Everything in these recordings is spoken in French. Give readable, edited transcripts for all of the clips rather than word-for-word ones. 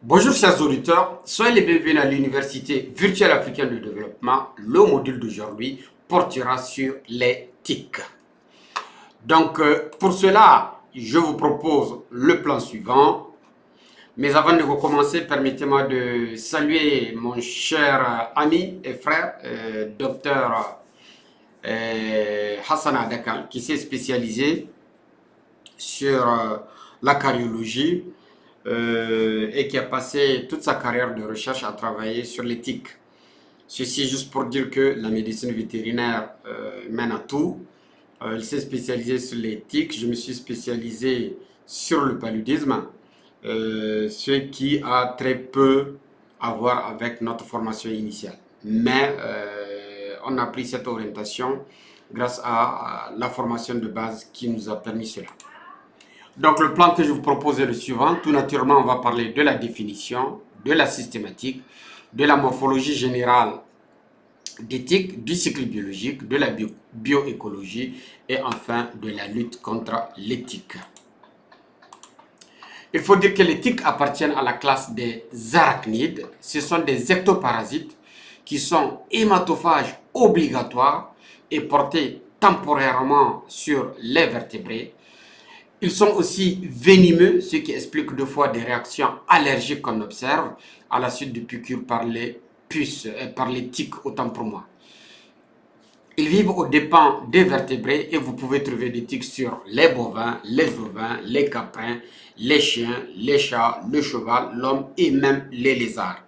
Bonjour chers auditeurs, soyez les bienvenus à l'Université virtuelle africaine de développement. Le module d'aujourd'hui portera sur les TIC. Pour cela, je vous propose le plan suivant. Mais avant de recommencer, permettez-moi de saluer mon cher ami et frère, docteur Hassan Adakal, qui s'est spécialisé sur la cardiologie et qui a passé toute sa carrière de recherche à travailler sur l'éthique. Ceci juste pour dire que la médecine vétérinaire mène à tout. Il s'est spécialisé sur l'éthique, je me suis spécialisé sur le paludisme, ce qui a très peu à voir avec notre formation initiale. Mais on a pris cette orientation grâce à la formation de base qui nous a permis cela. Donc le plan que je vous propose est le suivant. Tout naturellement, on va parler de la définition, de la systématique, de la morphologie générale d'éthique, du cycle biologique, de la bioécologie et enfin de la lutte contre l'éthique. Il faut dire que les tiques appartiennent à la classe des arachnides. Ce sont des ectoparasites qui sont hématophages obligatoires et portés temporairement sur les vertébrés. Ils sont aussi venimeux, ce qui explique deux fois des réactions allergiques qu'on observe à la suite de piqûres par les puces, par les tiques, autant pour moi. Ils vivent aux dépens des vertébrés et vous pouvez trouver des tiques sur les bovins, les ovins, les caprins, les chiens, les chats, le cheval, l'homme et même les lézards.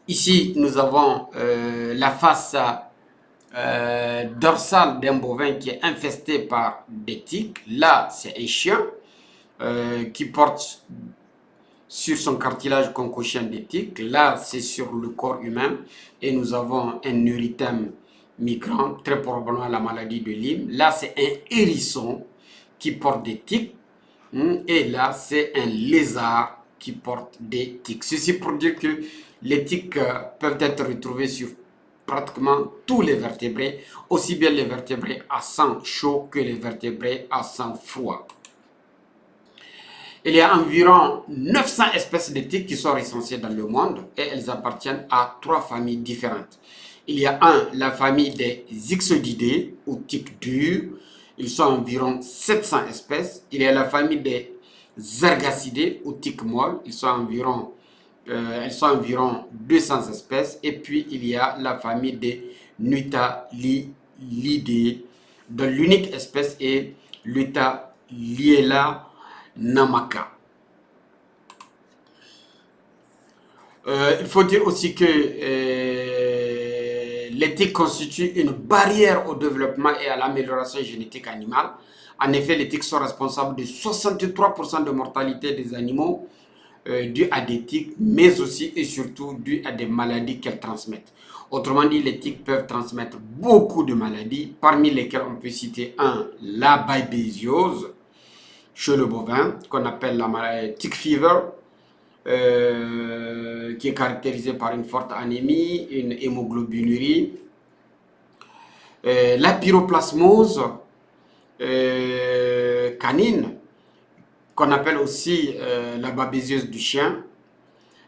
Ici, nous avons la face dorsale d'un bovin qui est infesté par des tiques. Là, c'est un chien qui porte sur son cartilage concochien des tiques. Là, c'est sur le corps humain et nous avons un érythème migrant, très probablement la maladie de Lyme. Là, c'est un hérisson qui porte des tiques. Et là, c'est un lézard qui porte des tiques. Ceci pour dire que les tiques peuvent être retrouvées sur pratiquement tous les vertébrés, aussi bien les vertébrés à sang chaud que les vertébrés à sang froid. Il y a environ 900 espèces de tiques qui sont recensées dans le monde et elles appartiennent à trois familles différentes. Il y a la famille des Ixodidés ou tiques dures. Ils sont environ 700 espèces. Il y a la famille des Zergacidés ou tiques molles. Elles sont environ 200 espèces. Et puis il y a la famille des Nutalidés, dont l'unique espèce est Lutaliella namaka. Il faut dire aussi que l'éthique constitue une barrière au développement et à l'amélioration génétique animale. En effet, les tiques sont responsables de 63% de mortalité des animaux due à des tiques, mais aussi et surtout due à des maladies qu'elles transmettent. Autrement dit, les tiques peuvent transmettre beaucoup de maladies, parmi lesquelles on peut citer la babésiose chez le bovin, qu'on appelle la maladie tick fever, qui est caractérisée par une forte anémie, une hémoglobinurie, la pyroplasmose canine, qu'on appelle aussi la babésiose du chien,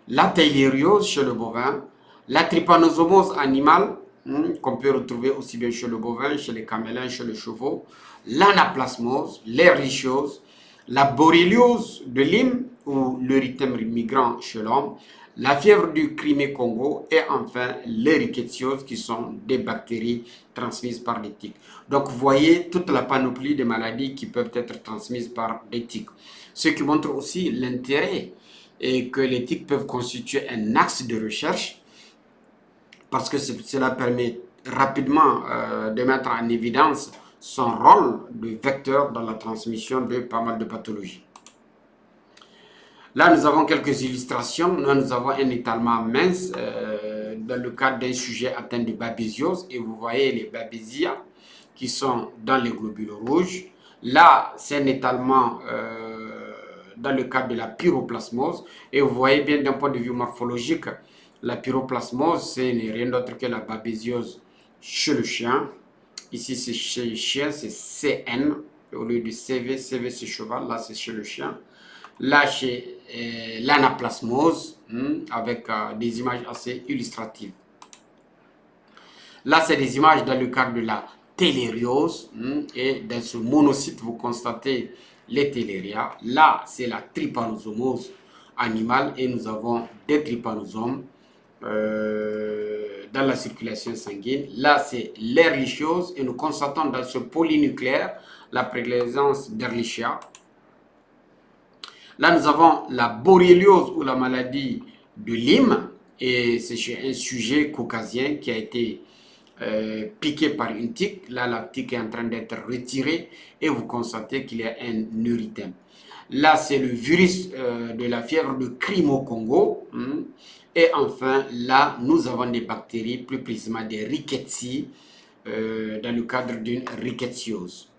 la thailériose chez le bovin, la trypanosomose animale, qu'on peut retrouver aussi bien chez le bovin, chez les camélins, chez les chevaux, l'anaplasmose, l'ehrlichiose, la borréliose de Lyme ou l'érythème migrant chez l'homme, la fièvre du Crimée-Congo et enfin les rickettsioses qui sont des bactéries transmises par des tiques. Donc vous voyez toute la panoplie de maladies qui peuvent être transmises par des tiques. Ce qui montre aussi l'intérêt et que les tiques peuvent constituer un axe de recherche parce que cela permet rapidement de mettre en évidence son rôle de vecteur dans la transmission de pas mal de pathologies. Là, nous avons quelques illustrations. Là, nous avons un étalement mince dans le cadre d'un sujet atteint de babésiose. Et vous voyez les babésias qui sont dans les globules rouges. Là, c'est un étalement dans le cadre de la pyroplasmose. Et vous voyez bien d'un point de vue morphologique, la pyroplasmose, c'est rien d'autre que la babésiose chez le chien. Ici, c'est chez le chien, c'est CN au lieu de CV. CV, c'est cheval. Là, c'est chez le chien. Là, chez l'anaplasmose, avec des images assez illustratives. Là, c'est des images dans le cadre de la télériose. Et dans ce monocyte, vous constatez les téléria. Là, c'est la trypanosomose animale et nous avons des trypanosomes dans la circulation sanguine. Là, c'est l'Ehrlichiose et nous constatons dans ce polynucléaire la présence d'Ehrlichia. Là, nous avons la borréliose ou la maladie de Lyme et c'est chez un sujet caucasien qui a été piqué par une tique. Là, la tique est en train d'être retirée et vous constatez qu'il y a un erythème. Là, c'est le virus de la fièvre de Crime au Congo. Et enfin, là, nous avons des bactéries, plus précisément des rickettsie, dans le cadre d'une rickettsiose.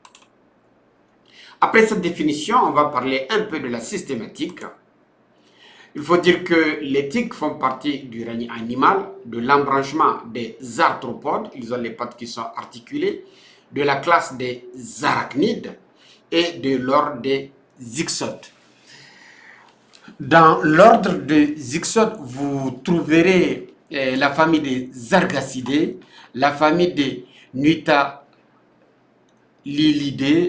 Après cette définition, on va parler un peu de la systématique. Il faut dire que les tiques font partie du règne animal, de l'embranchement des arthropodes, ils ont les pattes qui sont articulées, de la classe des arachnides et de l'ordre des ixodes. Dans l'ordre des ixodes, vous trouverez la famille des Argacidés, la famille des Nutalilidés,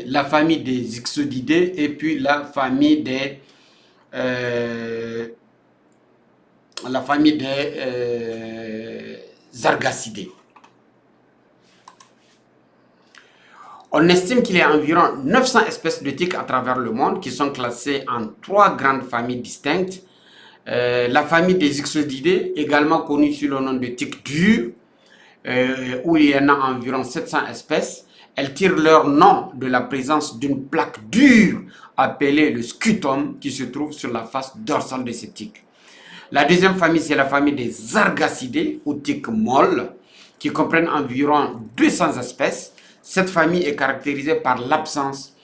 la famille des Ixodidés et puis la famille des Argacidés. On estime qu'il y a environ 900 espèces de tiques à travers le monde qui sont classées en 3 grandes familles distinctes. La famille des Ixodidés, également connue sous le nom de tiques dures, où il y en a environ 700 espèces. Elles tirent leur nom de la présence d'une plaque dure appelée le scutum qui se trouve sur la face dorsale de ces tiques. La deuxième famille, c'est la famille des Argacidés ou tiques molles qui comprennent environ 200 espèces. Cette famille est caractérisée par l'absence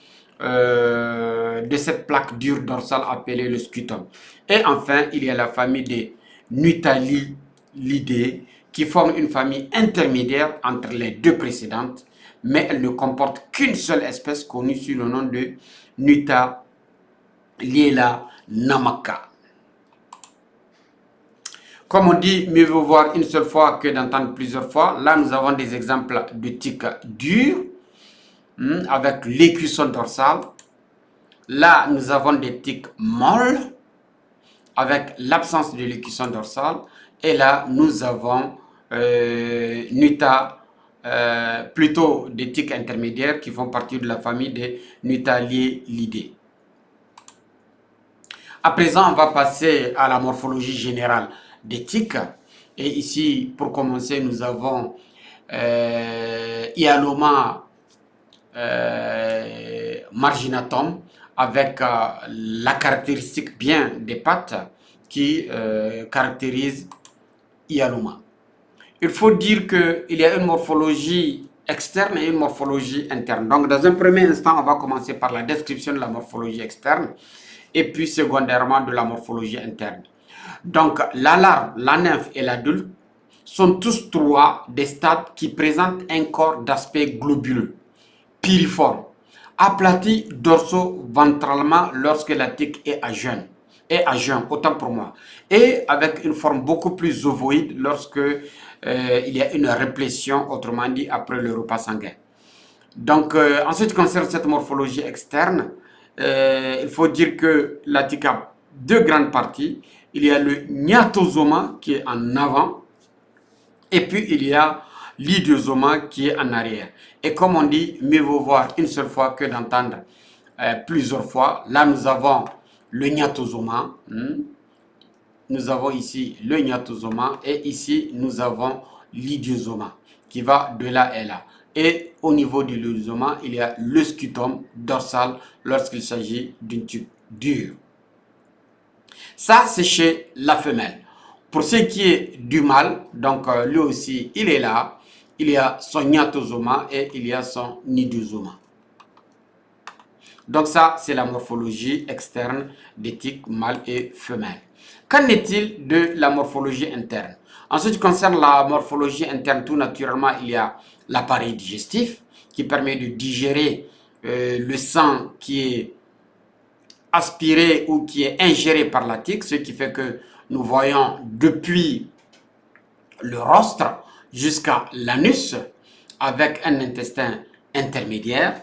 de cette plaque dure dorsale appelée le scutum. Et enfin, il y a la famille des Nutalilidés qui forment une famille intermédiaire entre les deux précédentes, mais elle ne comporte qu'une seule espèce connue sous le nom de Nutalila namaka. Comme on dit, mieux vaut voir une seule fois que d'entendre plusieurs fois. Là, nous avons des exemples de tiques dures avec l'écusson dorsal. Là, nous avons des tiques molles avec l'absence de l'écusson dorsal. Et là, nous avons plutôt des tiques intermédiaires qui font partie de la famille des Nutalilidés. À présent, on va passer à la morphologie générale des tiques. Et ici, pour commencer, nous avons Hyaloma marginatum avec la caractéristique bien des pattes qui caractérise Hyaloma. Il faut dire qu'il y a une morphologie externe et une morphologie interne. Donc, dans un premier instant, on va commencer par la description de la morphologie externe et puis secondairement de la morphologie interne. Donc, la larve, la nymphe et l'adulte sont tous trois des stades qui présentent un corps d'aspect globuleux, piriforme, aplati dorso-ventralement lorsque la tique est à jeun, autant pour moi, et avec une forme beaucoup plus ovoïde lorsque il y a une réplétion, autrement dit après le repas sanguin. Donc, en ce qui concerne cette morphologie externe, il faut dire que la tique a deux grandes parties. Il y a le gnathosoma qui est en avant et puis il y a l'idiosoma qui est en arrière. Et comme on dit, mieux vaut voir une seule fois que d'entendre plusieurs fois. Là, nous avons le gnathosoma. Nous avons ici le gnathosoma et ici, nous avons l'idiosoma qui va de là et là. Et au niveau de l'idiosoma, il y a le scutum dorsal lorsqu'il s'agit d'une tique dure. Ça, c'est chez la femelle. Pour ce qui est du mâle, donc lui aussi, il est là. Il y a son gnathosoma et il y a son idiosoma. Donc ça, c'est la morphologie externe des tiques mâles et femelles. Qu'en est-il de la morphologie interne? En ce qui concerne la morphologie interne, tout naturellement, il y a l'appareil digestif qui permet de digérer le sang qui est aspiré ou qui est ingéré par la tique, ce qui fait que nous voyons depuis le rostre jusqu'à l'anus avec un intestin intermédiaire.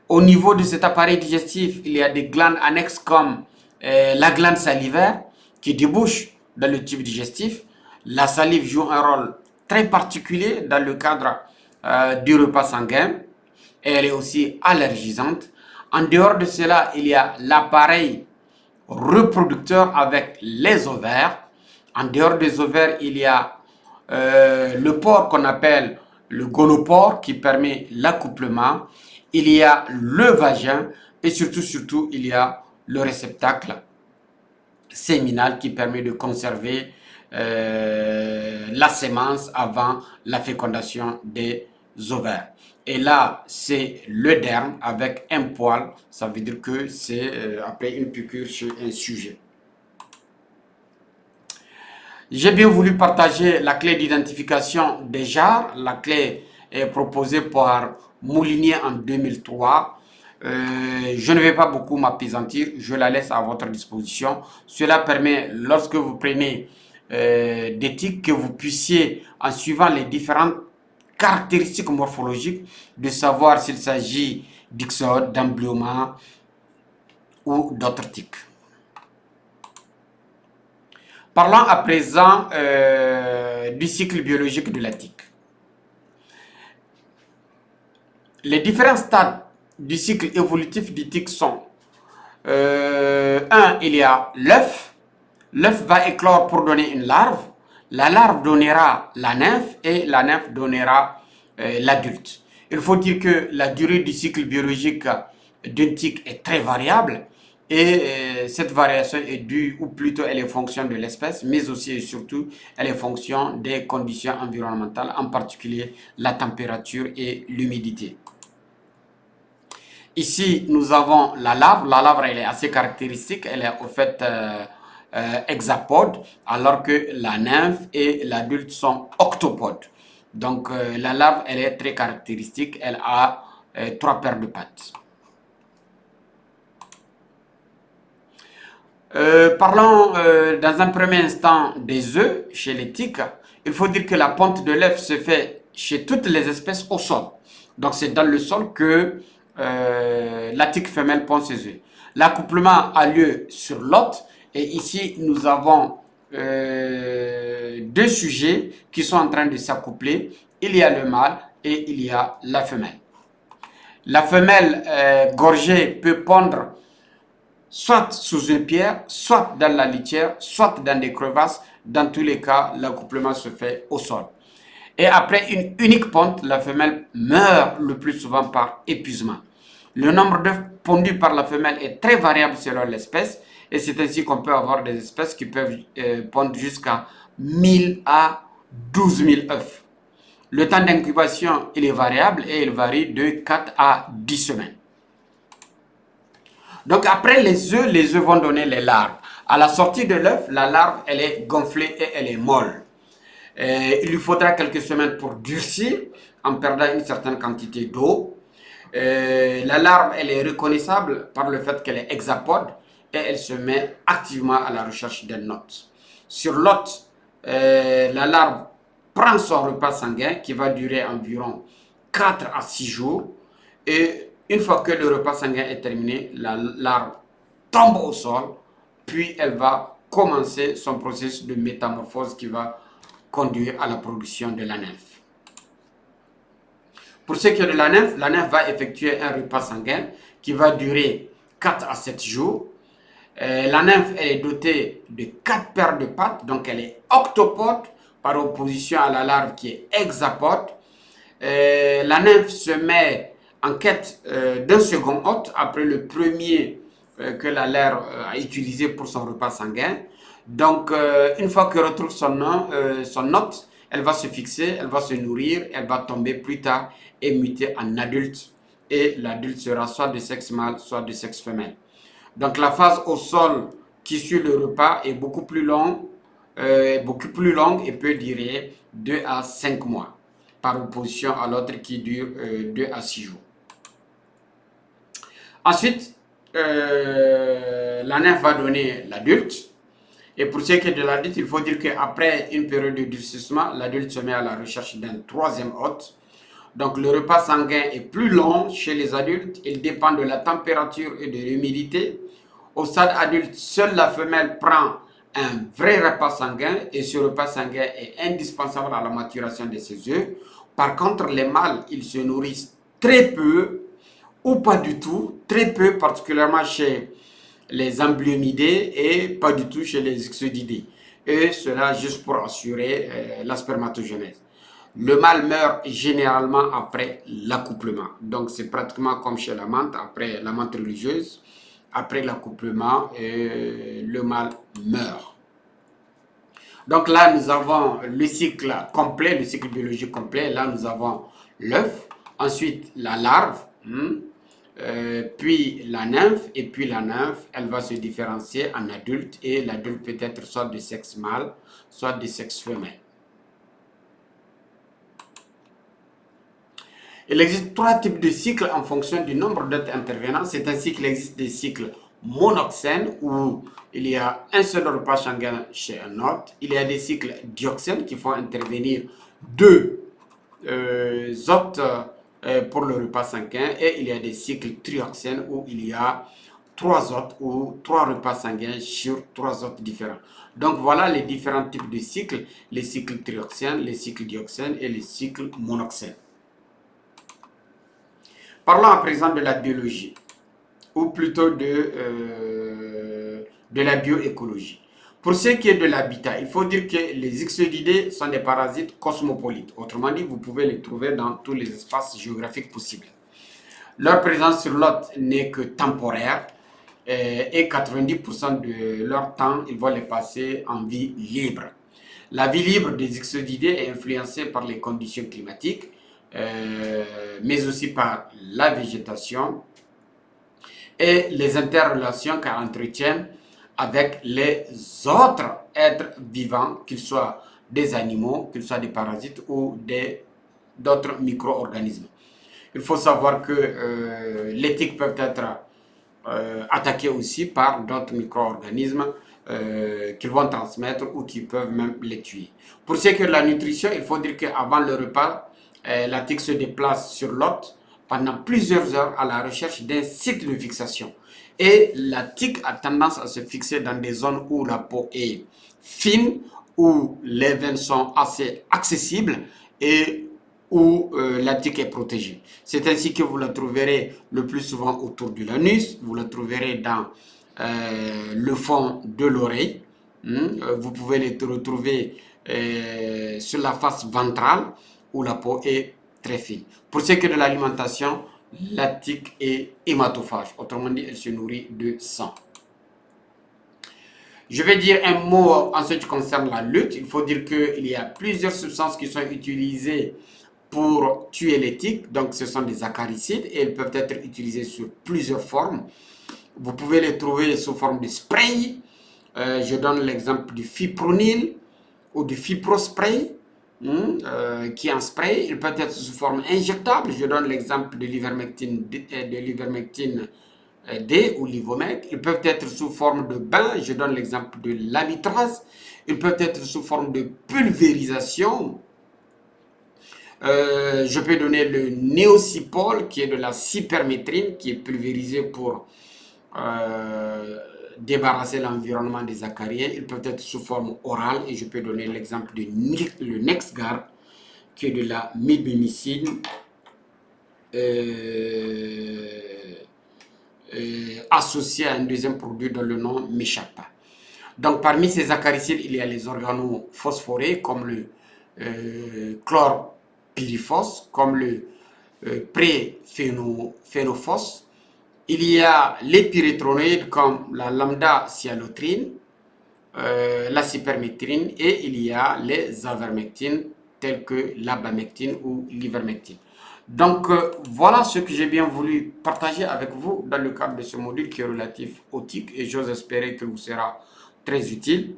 Au niveau de cet appareil digestif, il y a des glandes annexes comme la glande salivaire qui débouche dans le tube digestif. La salive joue un rôle très particulier dans le cadre du repas sanguin et elle est aussi allergisante. En dehors de cela, il y a l'appareil reproducteur avec les ovaires. En dehors des ovaires, il y a le pore qu'on appelle le gonopore qui permet l'accouplement. Il y a le vagin et surtout, il y a le réceptacle séminal qui permet de conserver la sémence avant la fécondation des ovaires. Et là, c'est le derme avec un poil. Ça veut dire que c'est après une piqûre chez un sujet. J'ai bien voulu partager la clé d'identification des jarres. La clé est proposée par Moulinier en 2003. Je ne vais pas beaucoup m'appesantir, je la laisse à votre disposition. Cela permet, lorsque vous prenez des tiques, que vous puissiez, en suivant les différentes caractéristiques morphologiques, de savoir s'il s'agit d'ixode, d'emblyoma ou d'autres tiques. Parlons à présent du cycle biologique de la tique. Les différents stades du cycle évolutif du tique sont il y a l'œuf. L'œuf va éclore pour donner une larve. La larve donnera la nymphe et la nymphe donnera l'adulte. Il faut dire que la durée du cycle biologique d'une tique est très variable et cette variation est due, ou plutôt elle est fonction de l'espèce, mais aussi et surtout elle est fonction des conditions environnementales, en particulier la température et l'humidité. Ici, nous avons la larve. La larve, elle est assez caractéristique. Elle est au fait hexapode, alors que la nymphe et l'adulte sont octopodes. Donc, la larve, elle est très caractéristique. Elle a 3 paires de pattes. Parlons dans un premier instant des œufs chez les tiques. Il faut dire que la ponte de l'œuf se fait chez toutes les espèces au sol. Donc, c'est dans le sol que la tique femelle pond ses œufs. L'accouplement a lieu sur l'hôte et ici nous avons 2 sujets qui sont en train de s'accoupler. Il y a le mâle et il y a la femelle. La femelle gorgée peut pondre soit sous une pierre, soit dans la litière, soit dans des crevasses. Dans tous les cas, l'accouplement se fait au sol. Et après une unique ponte, la femelle meurt le plus souvent par épuisement. Le nombre d'œufs pondus par la femelle est très variable selon l'espèce et c'est ainsi qu'on peut avoir des espèces qui peuvent pondre jusqu'à 1000 à 12 000 œufs. Le temps d'incubation, il est variable et il varie de 4 à 10 semaines. Donc après les œufs vont donner les larves. À la sortie de l'œuf, la larve, elle est gonflée et elle est molle. Il lui faudra quelques semaines pour durcir en perdant une certaine quantité d'eau. La larve, elle est reconnaissable par le fait qu'elle est hexapode et elle se met activement à la recherche d'un hôte. Sur l'hôte, la larve prend son repas sanguin qui va durer environ 4 à 6 jours et une fois que le repas sanguin est terminé, la larve tombe au sol puis elle va commencer son processus de métamorphose qui va conduire à la production de la nymphe. Pour ce qui est de la nymphe va effectuer un repas sanguin qui va durer 4 à 7 jours. La nymphe, elle est dotée de 4 paires de pattes, donc elle est octopode par opposition à la larve qui est hexapode. La nymphe se met en quête d'un second hôte après le premier que la larve a utilisé pour son repas sanguin. Donc, une fois qu'elle retrouve son hôte, elle va se fixer, elle va se nourrir, elle va tomber plus tard et muter en adulte. Et l'adulte sera soit de sexe mâle, soit de sexe femelle. Donc, la phase au sol qui suit le repas est beaucoup plus longue et peut durer 2 à 5 mois, par opposition à l'autre qui dure 2 à 6 jours. Ensuite, la nymphe va donner l'adulte. Et pour ce qui est de l'adulte, il faut dire qu'après une période de durcissement, l'adulte se met à la recherche d'un troisième hôte. Donc le repas sanguin est plus long chez les adultes. Il dépend de la température et de l'humidité. Au stade adulte, seule la femelle prend un vrai repas sanguin et ce repas sanguin est indispensable à la maturation de ses œufs. Par contre, les mâles, ils se nourrissent très peu ou pas du tout, très peu, particulièrement chez les amblyomydés et pas du tout chez les ixodidés. Et cela juste pour assurer la spermatogenèse. Le mâle meurt généralement après l'accouplement. Donc c'est pratiquement comme chez la menthe, après la menthe religieuse, après l'accouplement, le mâle meurt. Donc là, nous avons le cycle complet, le cycle biologique complet. Là, nous avons l'œuf, ensuite la larve, puis la nymphe, et puis la nymphe, elle va se différencier en adulte, et l'adulte peut être soit de sexe mâle, soit de sexe femelle. Il existe trois types de cycles en fonction du nombre d'êtres intervenants. C'est ainsi qu'il existe des cycles monoxènes où il y a un seul repas sanguin chez un hôte. Il y a des cycles dioxènes qui font intervenir deux hôtes pour le repas sanguin. Et il y a des cycles trioxènes où il y a trois hôtes ou trois repas sanguins sur trois hôtes différents. Donc voilà les différents types de cycles, les cycles trioxènes, les cycles dioxènes et les cycles monoxènes. Parlons à présent de la biologie, ou plutôt de la bioécologie. Pour ce qui est de l'habitat, il faut dire que les ixodidés sont des parasites cosmopolites. Autrement dit, vous pouvez les trouver dans tous les espaces géographiques possibles. Leur présence sur l'hôte n'est que temporaire et 90% de leur temps, ils vont les passer en vie libre. La vie libre des ixodidés est influencée par les conditions climatiques, mais aussi par la végétation et les interrelations qu'elles entretiennent avec les autres êtres vivants, qu'ils soient des animaux, qu'ils soient des parasites ou d'autres micro-organismes. Il faut savoir que les tiques peuvent être attaqués aussi par d'autres micro-organismes qu'ils vont transmettre ou qui peuvent même les tuer. Pour ce qui est de la nutrition, il faut dire qu'avant le repas, la tique se déplace sur l'hôte pendant plusieurs heures à la recherche d'un site de fixation. Et la tique a tendance à se fixer dans des zones où la peau est fine, où les veines sont assez accessibles et où la tique est protégée. C'est ainsi que vous la trouverez le plus souvent autour de l'anus, vous la trouverez dans le fond de l'oreille, vous pouvez les retrouver sur la face ventrale où la peau est très fine. Pour ce qui est de l'alimentation, la tique est hématophage, autrement dit, elle se nourrit de sang. Je vais dire un mot en ce qui concerne la lutte. Il faut dire qu'il y a plusieurs substances qui sont utilisées pour tuer les tiques. Donc, ce sont des acaricides et elles peuvent être utilisées sous plusieurs formes. Vous pouvez les trouver sous forme de spray. Je donne l'exemple du fipronil ou du fiprospray, qui est en spray. Il peut être sous forme injectable. Je donne l'exemple de l'ivermectine D ou l'Ivomec. Ils peuvent être sous forme de bain. Je donne l'exemple de l'amitrase. Ils peuvent être sous forme de pulvérisation. Je peux donner le néocipol qui est de la cypermétrine qui est pulvérisée pour débarrasser l'environnement des acariens. Ils peuvent être sous forme orale et je peux donner l'exemple de le Nexgard qui est de la mibénicine associée à un deuxième produit dont le nom m'échappe pas. Donc parmi ces acaricides, il y a les organophosphorés comme le chlorpyrifos, comme le préphénophos. Il y a les pyrétronoïdes comme la lambda-cyanotrine, la cypermétrine et il y a les avermectines telles que l'abamectine ou l'ivermectine. Donc voilà ce que j'ai bien voulu partager avec vous dans le cadre de ce module qui est relatif aux tiques et j'ose espérer qu'il vous sera très utile.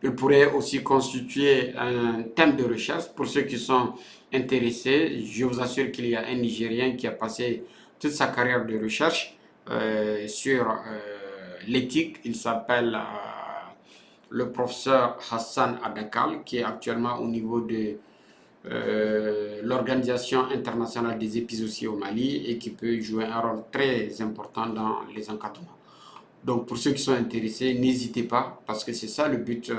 Il pourrait aussi constituer un thème de recherche pour ceux qui sont intéressés. Je vous assure qu'il y a un Nigérien qui a passé toute sa carrière de recherche sur l'éthique. Il s'appelle le professeur Hassan Adakal, qui est actuellement au niveau de l'Organisation internationale des épizooties au Mali et qui peut jouer un rôle très important dans les encadrements. Donc pour ceux qui sont intéressés, n'hésitez pas, parce que c'est ça le but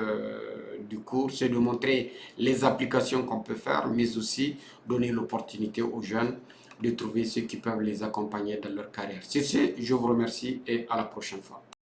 du cours, c'est de montrer les applications qu'on peut faire, mais aussi donner l'opportunité aux jeunes de trouver ceux qui peuvent les accompagner dans leur carrière. C'est ce, je vous remercie et à la prochaine fois.